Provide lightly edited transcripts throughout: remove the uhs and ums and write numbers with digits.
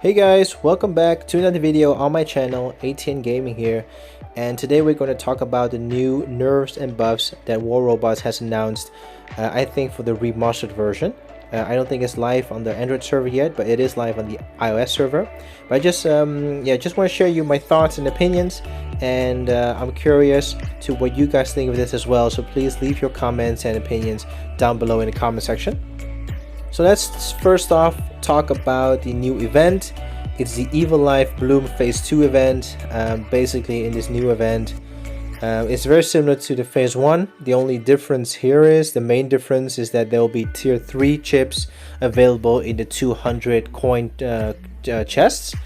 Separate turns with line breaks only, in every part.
Hey guys, welcome back to another video on my channel, ATN Gaming here, and today we're going to talk about the new nerfs and buffs that War Robots has announced, I think for the remastered version. I don't think it's live on the Android server yet, but it is live on the iOS server. But I just want to share you my thoughts and opinions, and I'm curious to what you guys think of this as well, so please leave your comments and opinions down below in the comment section. So let's first off talk about the new event. It's the Evil Life Bloom Phase 2 event. Basically in this new event, it's very similar to the Phase 1. The only difference here is, the main difference is that there will be tier 3 chips available in the 200 coin chests.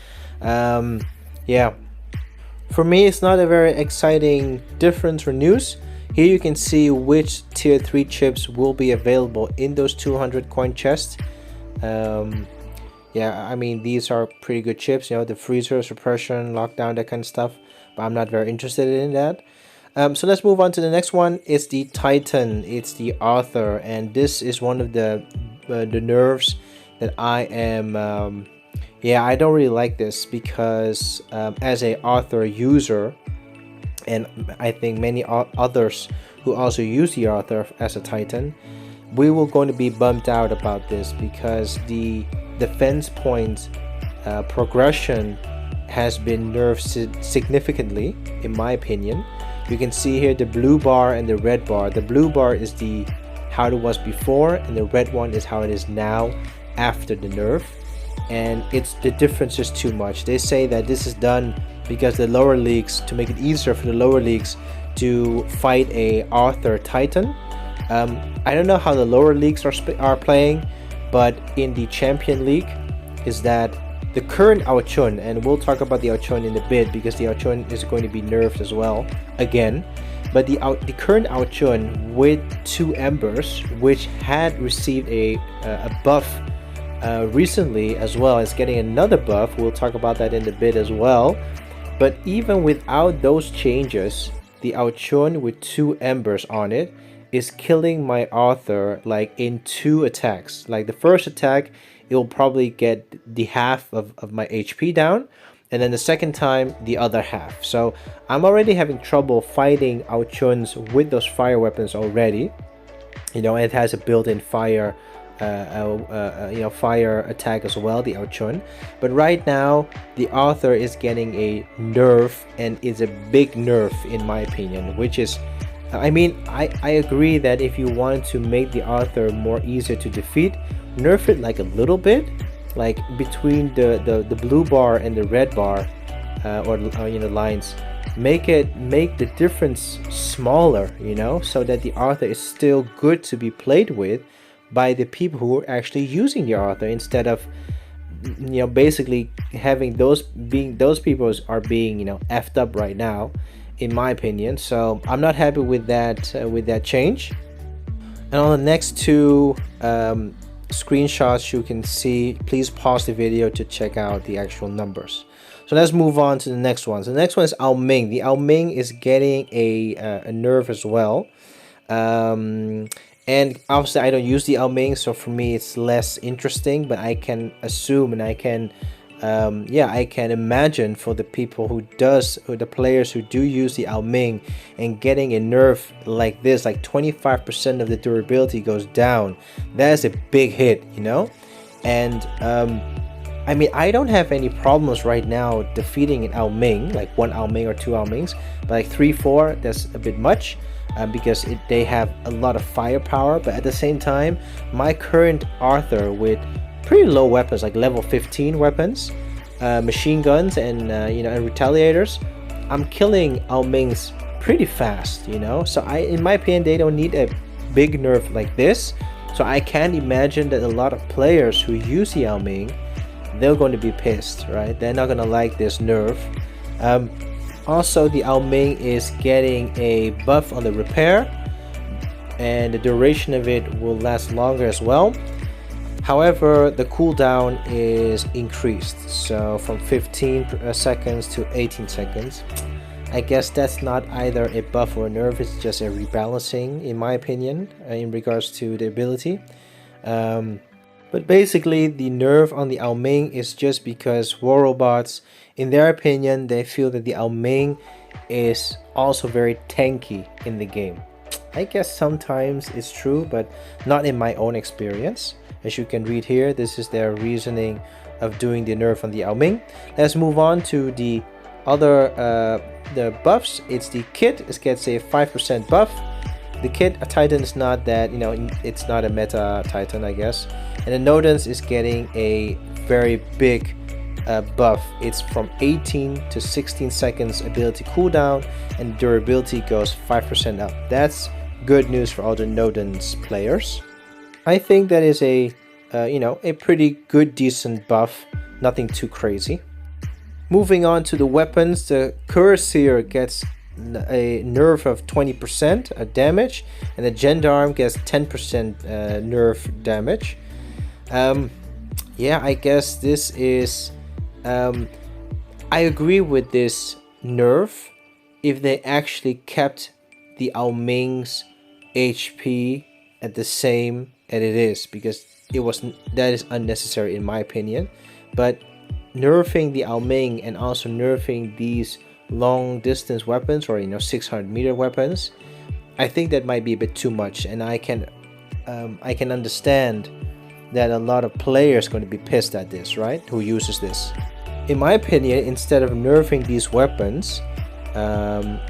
Yeah, for me it's not a very exciting difference or news. Here you can see which tier 3 chips will be available in those 200 coin chests. Yeah, I mean, these are pretty good chips, you know, the freezer, suppression, lockdown, that kind of stuff, but I'm not very interested in that. So let's move on to the next one. It's the Titan, it's the Author, and this is one of the nerfs that I am, yeah, I don't really like this because as a Author user, and I think many others who also use the Author as a Titan, we will going to be bummed out about this because the defense points progression has been nerfed significantly, in my opinion. You can see here the blue bar and the red bar. The blue bar is the how it was before, and the red one is how it is now after the nerf, and the difference is too much. They say that this is done because the lower leagues, to make it easier for the lower leagues to fight a Author Titan. I don't know how the lower leagues are playing, but in the Champion League is that the current Aochun, and we'll talk about the Aochun in a bit because the Aochun is going to be nerfed as well again, but the current Aochun with 2 embers, which had received a buff recently as well, is getting another buff. We'll talk about that in a bit as well. But even without those changes, the Aochun with 2 embers on it is killing my Author like in 2 attacks. Like the first attack, it will probably get the half of my HP down, and then the second time the other half. So I'm already having trouble fighting Aochuns with those fire weapons already. You know, it has a built-in fire fire attack as well, the Aochun. But right now the Author is getting a nerf, and is a big nerf in my opinion, which is, I mean, I agree that if you want to make the Author more easier to defeat, nerf it like a little bit, like between the blue bar and the red bar, lines. Make the difference smaller, you know, so that the Author is still good to be played with by the people who are actually using the Author, instead of, you know, basically having those people are being, you know, effed up right now, in my opinion. So I'm not happy with that change. And on the next 2 screenshots you can see, please pause the video to check out the actual numbers. So let's move on to the next one. So the next one is Ming. The Ming is getting a nerf as well. And obviously I don't use the Ming, so for me it's less interesting, but I can assume, and I can I can imagine for the people the players who do use the Ming, and getting a nerf like this, like 25% of the durability goes down. That is a big hit, you know. And I mean, I don't have any problems right now defeating an Ming, like 1 Ming or 2 Mings, but like 3-4, that's a bit much. Because they have a lot of firepower, but at the same time, my current Author with pretty low weapons, like level 15 weapons, machine guns, and and retaliators, I'm killing Mings pretty fast, you know. So in my opinion, they don't need a big nerf like this. So I can't imagine that a lot of players who use the Ming, they're going to be pissed, right? They're not going to like this nerf. Also, the Ming is getting a buff on the repair, and the duration of it will last longer as well. However, the cooldown is increased, so from 15 seconds to 18 seconds. I guess that's not either a buff or a nerf, it's just a rebalancing, in my opinion, in regards to the ability. But basically, the nerf on the Ming is just because war robots, in their opinion, they feel that the Ming is also very tanky in the game. I guess sometimes it's true, but not in my own experience. As you can read here, this is their reasoning of doing the nerf on the Ming. Let's move on to the other the buffs. It's the kit. It gets a 5% buff. The kit Titan is not that, it's not a meta Titan, I guess. And the Nodens is getting a very big buff. It's from 18 to 16 seconds ability cooldown, and durability goes 5% up. That's good news for all the Nodens players. I think that is a pretty good, decent buff. Nothing too crazy. Moving on to the weapons, the Cuirassier gets a nerf of 20% damage, and the Gendarme gets 10% nerf damage. Yeah, I guess this is I agree with this nerf if they actually kept the Ming's HP at the same as it is, because that is unnecessary in my opinion. But nerfing the Ming and also nerfing these long distance weapons, or 600-meter weapons, I think that might be a bit too much, and I can understand that a lot of players are going to be pissed at this, right? Who uses this? In my opinion, instead of nerfing these weapons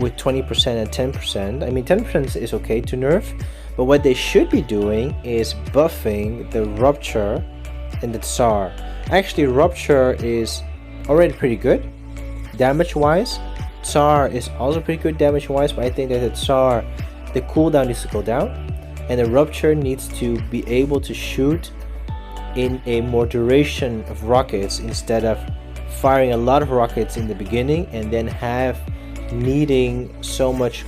with 20% and 10%, I mean 10% is okay to nerf, but what they should be doing is buffing the Rupture and the Tsar. Actually, Rupture is already pretty good damage wise. Tsar is also pretty good damage wise, but I think that the Tsar, the cooldown needs to go down, and the Rupture needs to be able to shoot in a more duration of rockets instead of firing a lot of rockets in the beginning and then needing so much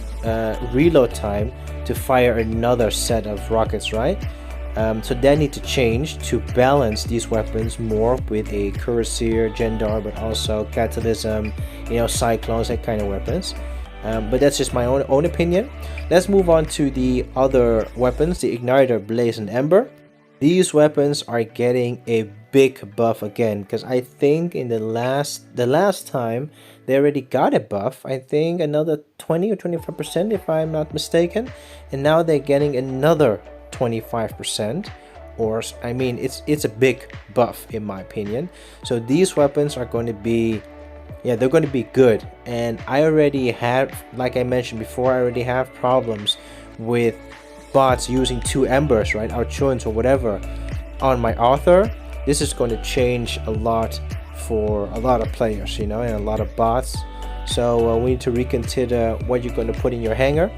reload time to fire another set of rockets, right? So they need to change to balance these weapons more with a Cuirassier, Gendarme, but also Catalysm, Cyclones, that kind of weapons. But that's just my own opinion. Let's move on to the other weapons, the Igniter, Blaze, and Ember. These weapons are getting a big buff again, because I think in the last time they already got a buff. I think another 20 or 25% if I'm not mistaken, and now they're getting another 25%, or I mean it's a big buff in my opinion. So these weapons are going to be, they're going to be good, and I already have, like I mentioned before, I already have problems with bots using 2 embers, right, Archuns or whatever on my Author. This is going to change a lot for a lot of players, and a lot of bots. So we need to reconsider what you're going to put in your hanger.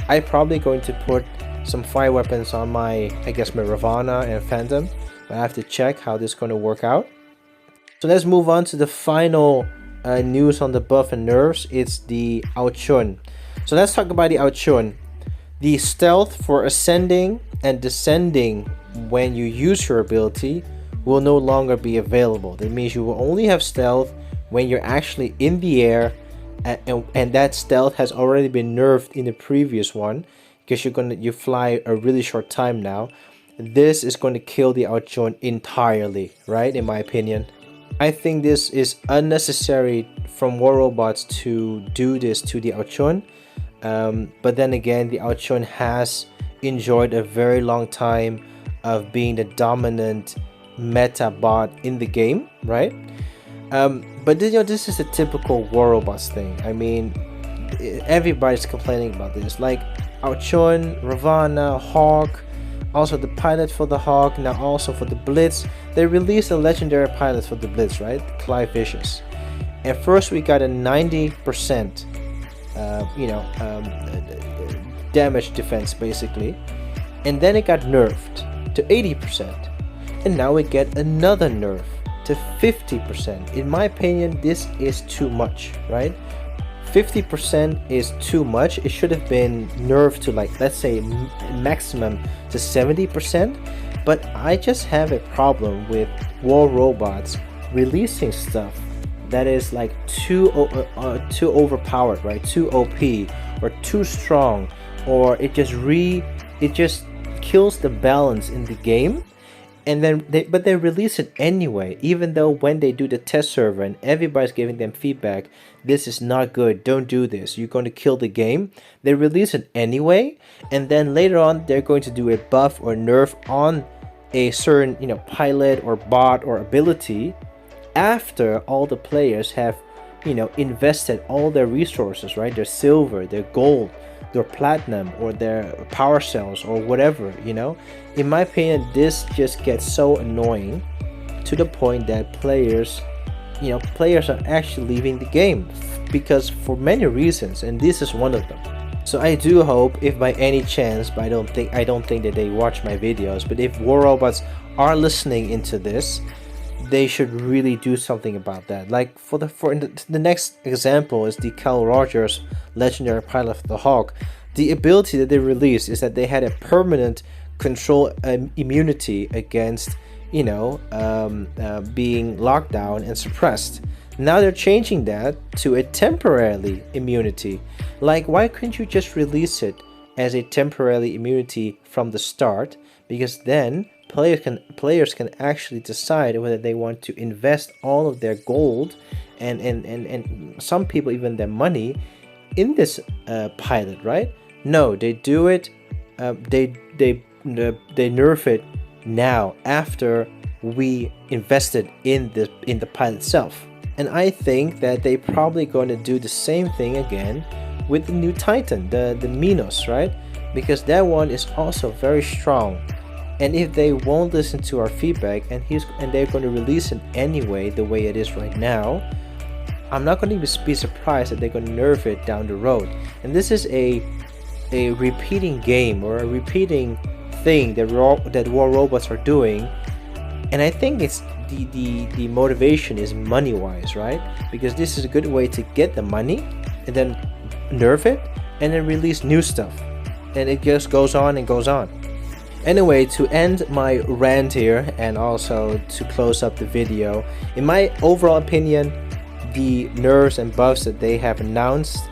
I'm probably going to put some fire weapons on my Ravana and Phantom, but I have to check how this is going to work out. So let's move on to the final news on the buff and nerfs. It's the Archun. So let's talk about the Archun. The stealth for ascending and descending when you use your ability will no longer be available. That means you will only have stealth when you're actually in the air, and that stealth has already been nerfed in the previous one, because you fly a really short time now. This is going to kill the Archon entirely, right, in my opinion. I think this is unnecessary from War Robots to do this to the Archon. But then again, the Archon has enjoyed a very long time of being the dominant meta bot in the game, right? But this is a typical War Robots thing. I mean, everybody's complaining about this. Like Archon, Ravana, Hawk, also the pilot for the Hawk, now also for the Blitz. They released a legendary pilot for the Blitz, right? Clive Vicious. At first we got a 90% damage defense basically, and then it got nerfed to 80%, and now we get another nerf to 50%. In my opinion, this is too much, right? 50% is too much. It should have been nerfed to, like, let's say maximum to 70%. But I just have a problem with War Robots releasing stuff that is like too overpowered, right? Too OP or too strong, or it just kills the balance in the game. and then they release it anyway, even though when they do the test server and everybody's giving them feedback, this is not good, don't do this, you're going to kill the game. They release it anyway, and then later on they're going to do a buff or nerf on a certain, you know, pilot or bot or ability after all the players have, you know, invested all their resources, right? Their silver, their gold, their platinum, or their power cells, or whatever, you know. In my opinion, this just gets so annoying to the point that players are actually leaving the game because for many reasons, and this is one of them. So I do hope, if by any chance, but I don't think that they watch my videos, but if War Robots are listening into this, they should really do something about that. Like the next example is the Carl Rogers legendary pilot of the Hawk. The ability that they released is that they had a permanent control immunity against, you know, being locked down and suppressed. Now they're changing that to a temporary immunity. Like, why couldn't you just release it as a temporary immunity from the start? Because then players can actually decide whether they want to invest all of their gold and some people even their money in this pilot, right? No, they do it. They nerf it now after we invested in the pilot itself. And I think that they probably going to do the same thing again with the new Titan, the Minos, right? Because that one is also very strong. And if they won't listen to our feedback and they're going to release it anyway the way it is right now, I'm not going to be surprised that they're going to nerf it down the road. And this is a repeating game or a repeating thing that War Robots are doing. And I think it's the motivation is money wise, right? Because this is a good way to get the money and then nerf it and then release new stuff. And it just goes on and goes on. Anyway, to end my rant here and also to close up the video, in my overall opinion, the nerfs and buffs that they have announced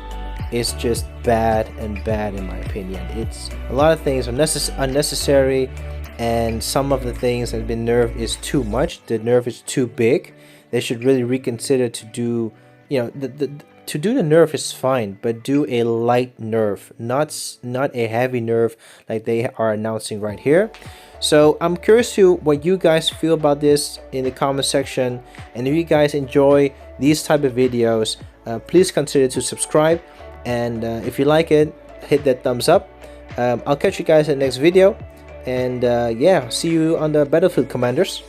is just bad in my opinion. It's a lot of things are unnecessary, and some of the things that have been nerfed is too much. The nerf is too big. They should really reconsider to do, you know, to do the nerf is fine, but do a light nerf, not a heavy nerf like they are announcing right here. So I'm curious to what you guys feel about this in the comment section, and if you guys enjoy these type of videos, please consider to subscribe, and if you like it, hit that thumbs up. I'll catch you guys in the next video, and yeah, see you on the battlefield, commanders.